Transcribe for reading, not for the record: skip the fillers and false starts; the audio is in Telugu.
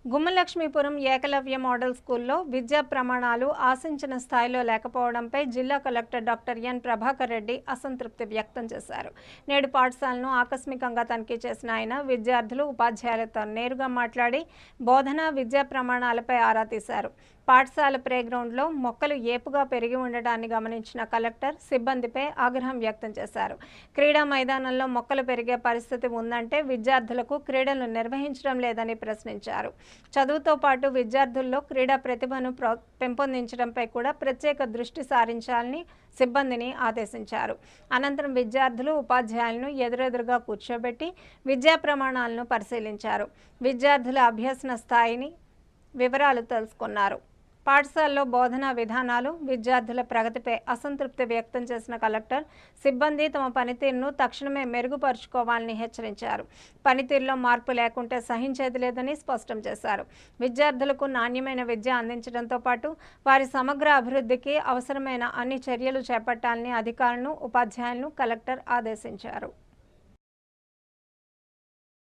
గుమ్మలక్ష్మీపురం ఏకలవ్య మోడల్ స్కూల్లో విద్యా ప్రమాణాలు ఆశించిన స్థాయిలో లేకపోవడంపై జిల్లా collector doctor N Prabhakar Reddy అసంతృప్తి వ్యక్తం చేశారు. నేడు పాఠశాలను ఆకస్మికంగా తనిఖీ చేసిన ఆయన విద్యార్థులు, ఉపాధ్యాయులతో నేరుగా మాట్లాడి బోధన, విద్యా ప్రమాణాలపై ఆరా తీశారు. పాఠశాల ప్లేగ్రౌండ్లో మొక్కలు ఏపుగా పెరిగి ఉండడాన్ని గమనించిన కలెక్టర్ సిబ్బందిపై ఆగ్రహం వ్యక్తం చేశారు. క్రీడా మైదానంలో మొక్కలు పెరిగే పరిస్థితి ఉందంటే విద్యార్థులకు క్రీడలు నిర్వహించడం లేదని ప్రశ్నించారు. చదువుతో పాటు విద్యార్థుల్లో క్రీడా ప్రతిభను పెంపొందించడంపై కూడా ప్రత్యేక దృష్టి సారించాలని సిబ్బందిని ఆదేశించారు. అనంతరం విద్యార్థులు, ఉపాధ్యాయులను ఎదురెదురుగా కూర్చోబెట్టి విద్యా ప్రమాణాలను పరిశీలించారు. విద్యార్థుల అభ్యసన స్థాయిని వివరాలు తెలుసుకున్నారు. పాఠశాలలో బోధనా విధానాలు, విద్యార్థుల ప్రగతిపై అసంతృప్తి వ్యక్తం చేసిన కలెక్టర్ సిబ్బంది తమ పనితీరును తక్షణమే మెరుగుపరుచుకోవాలని హెచ్చరించారు. పనితీరులో మార్పు లేకుంటే సహించేది లేదని స్పష్టం చేశారు. విద్యార్థులకు నాణ్యమైన విద్య అందించడంతో పాటు వారి సమగ్ర అభివృద్ధికి అవసరమైన అన్ని చర్యలు చేపట్టాలని అధికారులను, ఉపాధ్యాయులను కలెక్టర్ ఆదేశించారు.